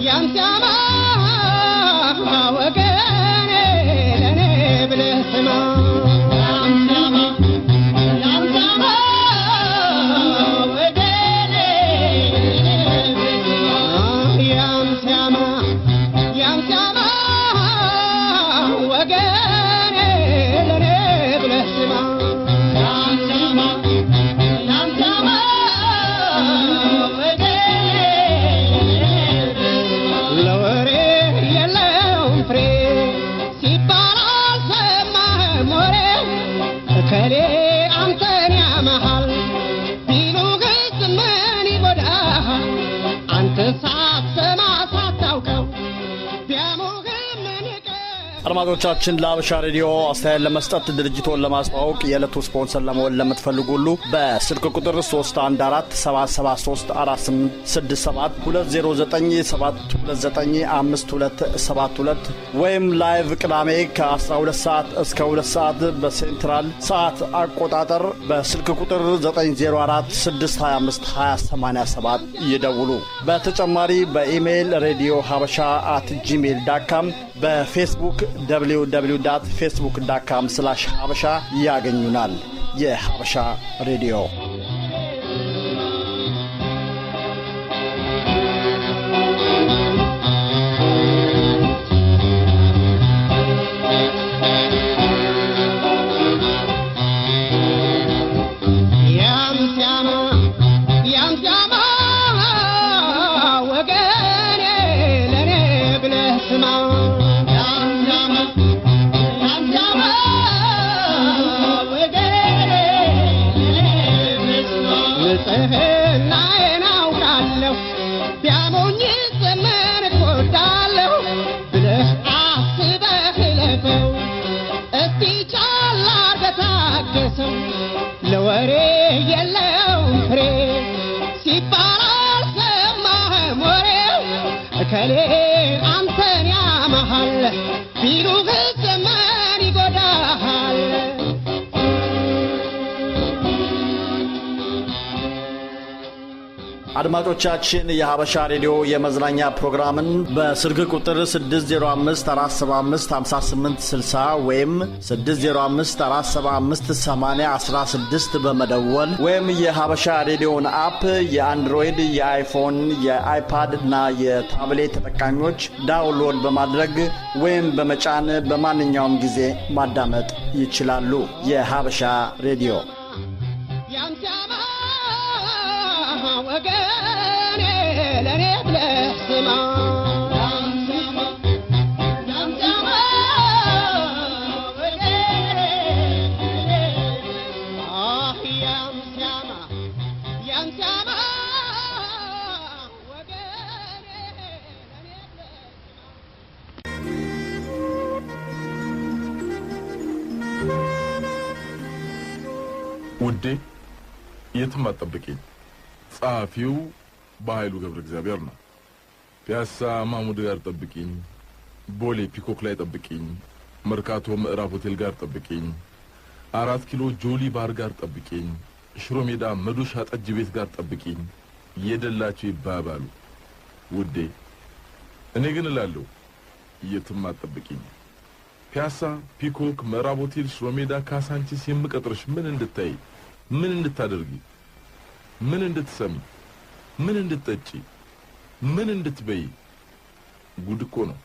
ያንተማ ወገኔ ለኔ ብለህ ስማ አድማጮቻችን ለሀበሻ ሬዲዮ አስተያየት ለመስጠት ድርጅቶን ለማስተዋወቅ የዕለቱ ስፖንሰር ለመሆን ለምትፈልጉ ሁሉ በስልክ ቁጥር 3147734867 2097295272 ወይም ላይቭ ቅዳሜ ከ12 ሰዓት እስከ 2 ሰዓት በሴንትራል ሰዓት አቆጣጠር በስልክ ቁጥር 9046252087 ይደውሉ። በተጨማሪ በኢሜይል radiohabasha@gmail.com በፌስቡክ www.facebook.com/habasha ያገኙናል። የhabasha ሬዲዮ ለወሬ የለውም ፍሬ ሲባል ሰማህም ወሬው እከሌ አንተን ያመሃል ቢሉህ ዘመን ይጎዳሃል። አድማጮቻችን የሀበሻ ሬዲዮ የመዝናኛ ፕሮግራምን በስልክ ቁጥር 6054755860 ወይም 6054758016 በመደወል ወይም የሀበሻ ሬዲዮን አፕ የአንድሮይድ፣ የአይፎን፣ የአይፓድ እና የታብሌት ተጠቃሚዎች ዳውንሎድ በማድረግ ወይም በመጫን በማንኛውም ጊዜ ማዳመጥ ይችላሉ። የሀበሻ ሬዲዮ ወገኔ ለኔ ብለህ ስማ ውዴ የትም አትጠብቂኝ። ጻፊው በኃይሉ ገብረ እግዚአብሔር ነው። ፒያሳ ማሙድ ጋር ጠብቂኝ፣ ቦሌ ፒኮክ ላይ ጠብቂኝ፣ መርካቶ ምዕራብ ሆቴል ጋር ጠብቂኝ፣ 4 ኪሎ ጆሊ ባር ጋር ጠብቂኝ፣ ሽሮ ሜዳ መዶሻ ጠጅ ቤት ጋር ጠብቂኝ። የደላችሁ ይባባሉ ውዴ። እኔ ግን እላለሁ የትም አትጠብቂኝ። ፒያሳ ፒኮክ ምዕራብ ሆቴል ሽሮ ሜዳ ካሳንቺስ የምቀጥርሽ ምን እንድታይ፣ ምን እንድታደርጊ፣ ምን እንድትሰሚ፣ ምን እንድትጠጪ፣ ምን እንድትበይ። ጉድ እኮ ነው።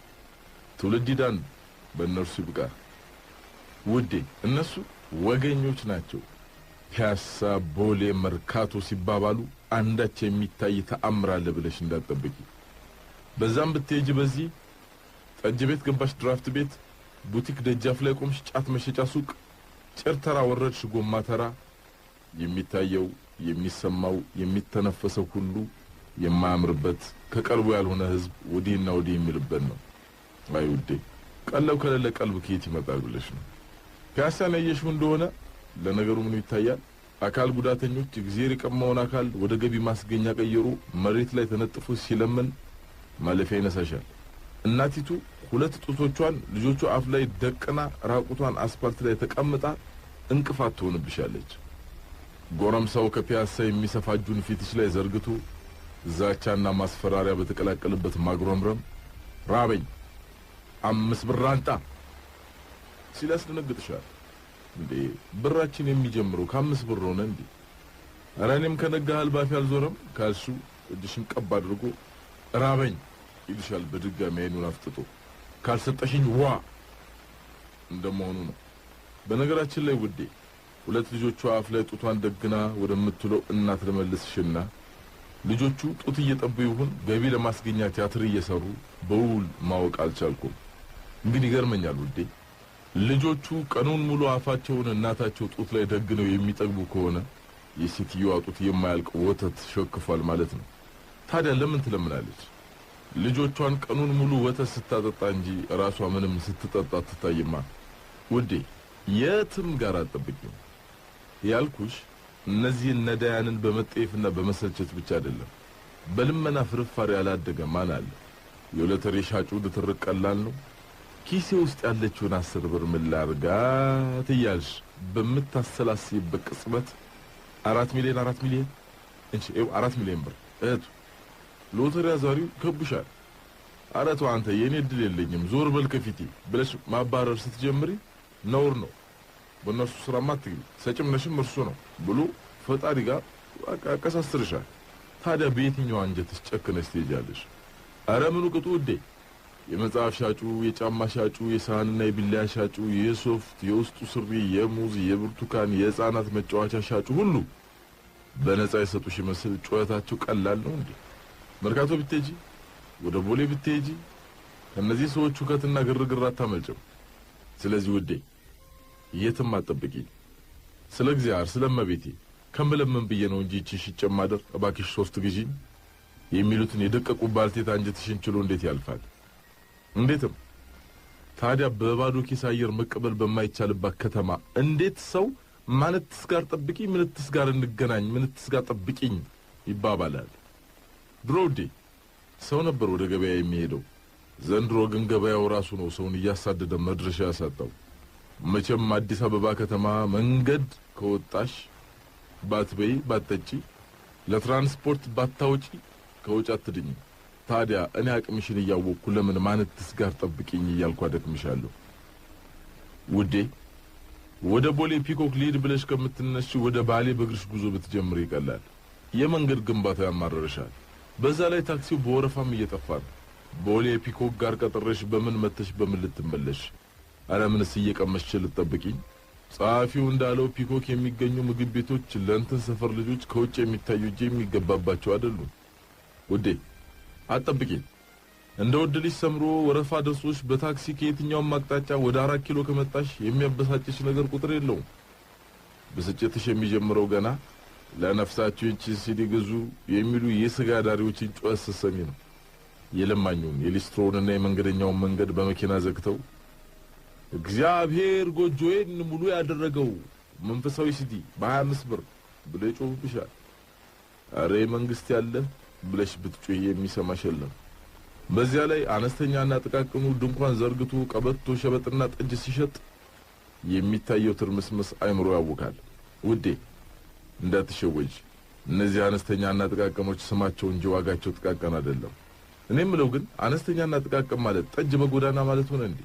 ትውልድ ይዳን በእነርሱ ይብቃ ውዴ። እነሱ ወገኞች ናቸው። ፒያሳ ቦሌ መርካቶ ሲባባሉ አንዳች የሚታይ ተአምር አለ ብለሽ እንዳትጠብቂ። በዛም ብትሄጂ በዚህ ጠጅ ቤት ገባሽ፣ ድራፍት ቤት፣ ቡቲክ ደጃፍ ላይ ቆምሽ፣ ጫት መሸጫ ሱቅ፣ ጭርተራ ወረድሽ፣ ጎማ ተራ፣ የሚታየው የሚሰማው የሚተነፈሰው ሁሉ የማያምርበት ከቀልቡ ያልሆነ ህዝብ ወዲህና ወዲህ የሚልበት ነው። አይ ውዴ፣ ቀለው ከሌለ ቀልብ ከየት ይመጣል ብለሽ ነው። ፒያሳን ያየሽው እንደሆነ ለነገሩ ምን ይታያል? አካል ጉዳተኞች እግዚአብሔር የቀማውን አካል ወደ ገቢ ማስገኛ ቀየሩ መሬት ላይ ተነጥፎ ሲለምን ማለፊያ ይነሳሻል። እናቲቱ ሁለት ጡቶቿን ልጆቹ አፍ ላይ ደቅና ራቁቷን አስፓልት ላይ ተቀምጣ እንቅፋት ትሆንብሻለች። ጎረምሳው ከፒያሳ የሚሰፋጁን ፊትሽ ላይ ዘርግቶ ዛቻና ማስፈራሪያ በተቀላቀለበት ማግሮምረም ራበኝ 5 ብር አንጣ ሲላስደነግጥሻል እንዴ ብራችን የሚጀምረው ከ5 ብር ሆነ እንዴ አራኔም ከነጋሃል ባፊ አልዞረም ካልሱ እጅሽን ቀብ አድርጎ ራበኝ ይልሻል በድጋሚ አይኑን አፍጥጦ ካልሰጠሽኝ ዋ እንደመሆኑ ነው በነገራችን ላይ ውዴ ሁለት ልጆቿ አፍ ላይ ጡቷን ደግና ወደምትለው እናት ለመልስሽና ልጆቹ ጡት እየጠቡ ይሁን ገቢ ለማስገኛ ቲያትር እየሰሩ በውል ማወቅ አልቻልኩም እንግዲህ ይገርመኛል ውዴ ልጆቹ ቀኑን ሙሉ አፋቸውን እናታቸው ጡት ላይ ደግነው የሚጠግቡ ከሆነ የሴትዮዋ ጡት የማያልቅ ወተት ሸክፏል ማለት ነው ታዲያ ለምን ትለምናለች ልጆቿን ቀኑን ሙሉ ወተት ስታጠጣ እንጂ ራሷ ምንም ስትጠጣ ትታይማ ውዴ የትም ጋር አጥብቂው ያልኩሽ እነዚህ ነዳያንን በመጠየፍና በመሰልቸት ብቻ አይደለም በልመና ፍርፋሪ ያላደገ ማን አለ የሎተሪ ሻጩ ድትርቅ ቀላል ነው ኪሴ ውስጥ ያለችውን 10 ብር ምን ላርጋት እያልሽ በምታሰላስይበት ቅጽበት 4 ሚሊዮን እንጂ 4 ሚሊዮን ብር እህቱ ሎተሪ አዛሪው ከብሻል አረቱ አንተ የኔ ድል የለኝም ዞር በል ከፊቴ ብለሽ ማባረር ስትጀምሪ ነውር ነው በእነሱ ስራ ማትግቢ ሰጭም ነሽም እርሱ ነው ብሎ ፈጣሪ ጋር አቀሳስርሻል ታዲያ በየትኛው አንጀትሽ ጨክነሽ ትሄጃለሽ አረ ምኑ ቅጡ ውዴ የመጽሐፍ ሻጩ የጫማ ሻጩ የሳህንና የቢላ ሻጩ የሶፍት የውስጡ ስሪ የሙዝ የብርቱካን የህፃናት መጫወቻ ሻጩ ሁሉ በነፃ የሰጡሽ መስል ጩኸታቸው ቀላል ነው እንዴ መርካቶ ብትሄጂ ወደ ቦሌ ብትሄጂ እነዚህ ሰዎች ሁከትና ግርግር አታመልጭም ስለዚህ ውዴ የትም አትጠብቂ ስለ እግዚአብሔር ስለመቤቴ ከመለመን ብዬ ነው እንጂ እቺ ሽጨማደር እባክሽ 3 ግዢ የሚሉትን የደቀቁ ባልቴት አንጀትሽን ችሎ እንዴት ያልፋል እንዴትም ታዲያ በባዶ ኪስ አየር መቀበል በማይቻልባት ከተማ እንዴት ሰው ማለትስ ጋር ጠብቂ ምንትስ ጋር እንገናኝ ምንትስ ጋር ጠብቂኝ ይባባላል ድሮውዴ ሰው ነበር ወደ ገበያ የሚሄደው ዘንድሮ ግን ገበያው ራሱ ነው ሰውን እያሳደደ መድረሻ ያሳጣው መቼም አዲስ አበባ ከተማ መንገድ ከወጣሽ ባትበይ ባትጠጪ ለትራንስፖርት ባታውጪ ከውጭ አትድኝ ታዲያ እኔ አቅምሽን እያወቅኩ ለምን ማንትስ ጋር ጠብቂኝ እያልኩ አደክምሻለሁ ውዴ ወደ ቦሌ ፒኮክ ሊድ ብለሽ ከምትነሺ ወደ ባሌ በእግርሽ ጉዞ ብትጀምሪ ይቀላል የመንገድ ግንባታ ያማረርሻል በዛ ላይ ታክሲው በወረፋም እየጠፋ ነው ቦሌ ፒኮክ ጋር ቀጥረሽ በምን መተሽ በምን ልትመለሽ አረ ምንስ እየቀመሽ ልትጠብቂኝ ጻፊው እንዳለው ፒኮክ የሚገኙ ምግብ ቤቶች ለእንትን ሰፈር ልጆች ከውጭ የሚታዩ እጄ የሚገባባቸው አይደሉም ውዴ አትጠብቂኝ እንደ ወድልሽ ሰምሮ ወረፋ ደርሶሽ በታክሲ ከየትኛው ማቅጣጫ ወደ 4 ኪሎ ከመጣሽ የሚያበሳጭሽ ነገር ቁጥር የለውም ብስጭትሽ የሚጀምረው ገና ለነፍሳችሁ እቺ ሲዲ ግዙ የሚሉ የስጋ ዳሪዎችን ጩኸት ስትሰሚ ነው የለማኙን የሊስትሮንና የመንገደኛውን መንገድ በመኪና ዘግተው እግዚአብሔር ጎጆዬን ሙሉ ያደረገው መንፈሳዊ ሲዲ በ25 ብር ብሎ ይጮህብሻል አሬ መንግስት ያለ ብለሽ ብትጮህ የሚሰማሽ የለም በዚያ ላይ አነስተኛና ጥቃቅኑ ድንኳን ዘርግቶ ቀበቶ ሸበጥና ጠጅ ሲሸጥ የሚታየው ትርምስምስ አይምሮ ያውካል ውዴ እንዳትሸወጂ እነዚህ አነስተኛና ጥቃቅኖች ስማቸው እንጂ ዋጋቸው ጥቃቅን አይደለም እኔም ምለው ግን አነስተኛና ጥቃቅን ማለት ጠጅ በጎዳና ማለት ሆነ እንዴ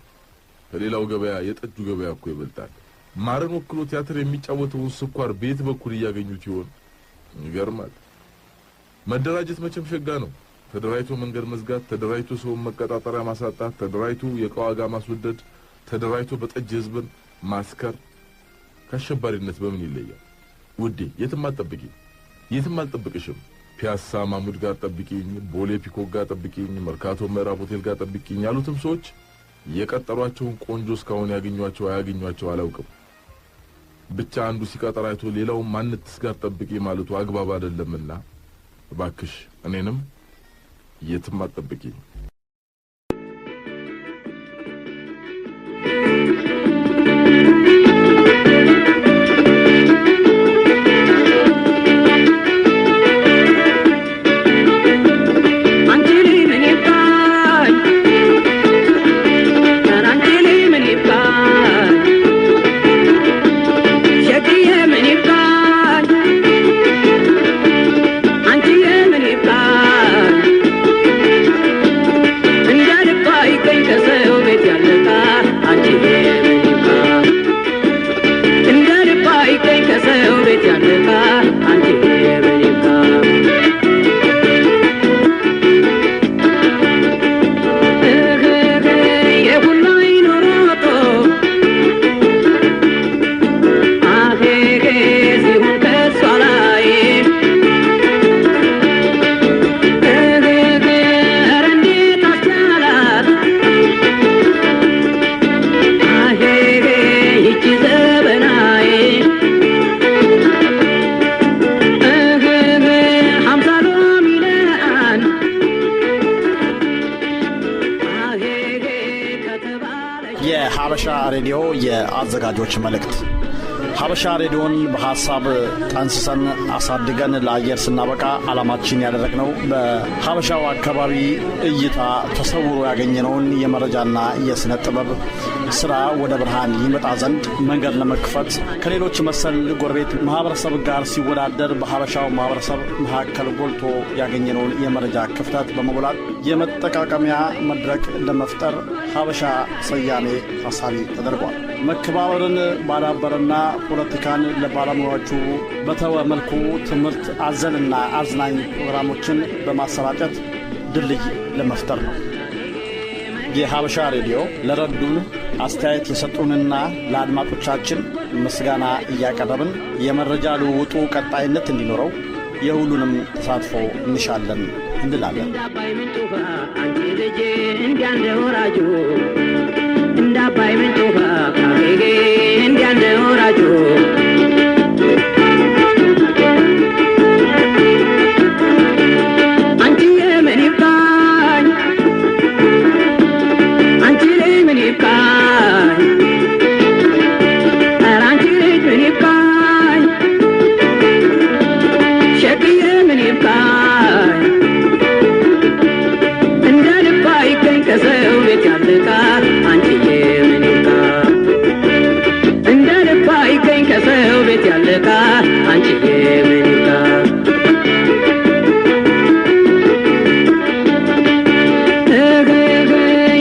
ከሌላው ገበያ የጠጁ ገበያ እኮ ይበልጣል ማረን ወክሎ ቲያትር የሚጫወተው ስኳር ቤት በኩል ያገኙት ይሆን ይገርማል መደራጀት መቼም ሸጋ ነው ተደራይቶ መንገድ መዝጋት ተደራይቶ ሰው መቀጣጠሪያ ማሳጣት ተደራይቶ የቋዋጋ ማስወደድ ተደራይቶ በጠጅ ህዝብን ማስከር ከአሸባሪነት በምን ይለያል ውዴ የትም አልጠብቅሽም ፒያሳ ማሙድ ጋር ጠብቂኝ ቦሌ ፒኮክ ጋር ጠብቂኝ መርካቶ ምዕራብ ሆቴል ጋር ጠብቂኝ ያሉትም ሰዎች የቀጠሯቸውን ቆንጆ እስካሁን አያገኟቸው አላውቅም ብቻ አንዱ ሲቀጠራይቶ ሌላው ማንትስ ጋር ጠብቂ ማለቱ አግባብ አይደለምና እባክሽ እኔንም የትም አትጠብቂኝ Bye. የሀበሻ ሬዲዮ የአዘጋጆች መልእክት። ሀበሻ ሬዲዮን በሐሳብ ጠንስሰን አሳድገን ለአየር ስናበቃ ዓላማችን ያደረግነው በሀበሻው አካባቢ እይታ ተሰውሮ ያገኘነውን የመረጃና የሥነ ጥበብ ሥራ ወደ ብርሃን ይመጣ ዘንድ መንገድ ለመክፈት ከሌሎች መሰል ጎረቤት ማኅበረሰብ ጋር ሲወዳደር በሀበሻው ማኅበረሰብ መካከል ጎልቶ ያገኘነውን የመረጃ ክፍተት በመሙላት የመጠቃቀሚያ መድረክ ለመፍጠር ሀበሻ ስያሜ ታሳቢ ተደርጓል። መከባበርን ባዳበረና ፖለቲካን ለባለሙያዎቹ በተወ መልኩ ትምህርት አዘልና አዝናኝ ፕሮግራሞችን በማሰራጨት ድልድይ ለመፍጠር ነው። የሀበሻ ሬዲዮ ለረዱን አስተያየት የሰጡንና ለአድማጮቻችን ምስጋና እያቀረብን የመረጃ ልውውጡ ቀጣይነት እንዲኖረው የሁሉንም ተሳትፎ እንሻለን እንላለን። እንዳባይ ምንጩ ካገጌ እንዲያንደ ወራጁ አንቺ ምን ይባኝ አንቺ ምን ይባኝ ኧረ አንቺ ምን ይባኝ ሸክዬ ምን ይባኝ እንደ ልባ ይገኝ ከሰው ቤት ያለቃ አንቺዬ ምን ይባኝ እንደ ልባ ይገኝ ከሰው ቤት ያለቃ አንቺዬ ምን ይባኝ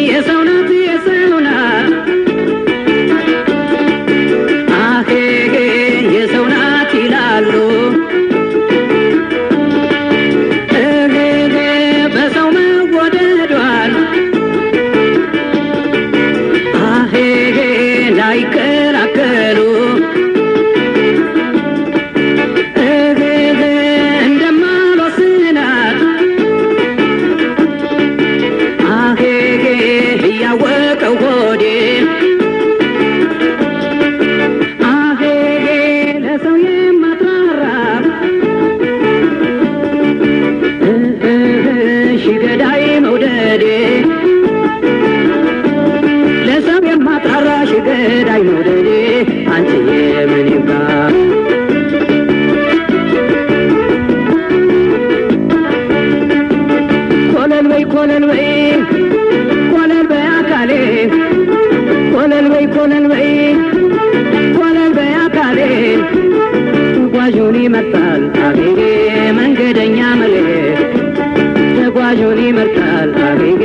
የሰው ናት የሰው ናት አሄ የሰው ናት ይላሉ በሰው መወደዷል አሄ ላይከራከሉ እንደማልወስናት አሄ እያወቀው ሆዴ አሄ ለሰው የማትራራ ሽገዳይ መውደዴ ለሰው የማትራራ ሽገዳይ መውደዴ አንቺዬ ምን ይባል ኮለል በይ ኮለል በይ አካሌ ኮለል በይ ኮለል በይ አካሌ ተጓዡን ይመርጣል አጌጌ መንገደኛ መሌ ተጓዡን ይመርጣል አጌጌ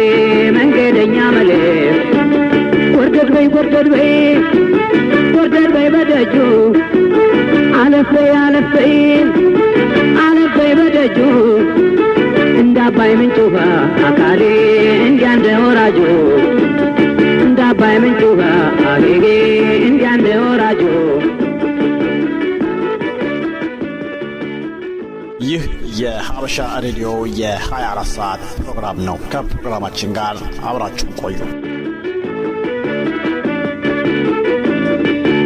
መንገደኛ መሌ ወርደድ በይ በደጁ አለፍ በይ በደጁ እንዳባይ ምንጭ ውሃ አካሌ እንዲያ እንደ ወራጁ እንዳባይ ምንጭ ውሃ አጌጌ እንዲያ እንደ ወራጁ። ይህ የሀበሻ ሬዲዮ የ24 ሰዓት ፕሮግራም ነው። ከፕሮግራማችን ጋር አብራችሁን ቆዩ።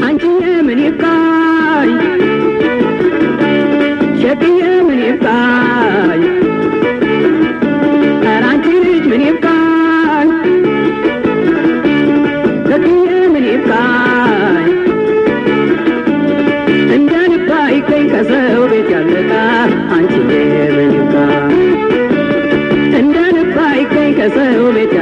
አንቺዬ ምን ይባይ ሸክዬ ምን ይባይ ኧረ አንቺ ልጅ ምን ይባይ ሸክዬ ምን ይባይ እንደ ልባ ይገኝ ከሰው ቤት ያለቃ አንቺዬ ምን ይባይ እንደ ልባ ይገኝ ከሰው ቤት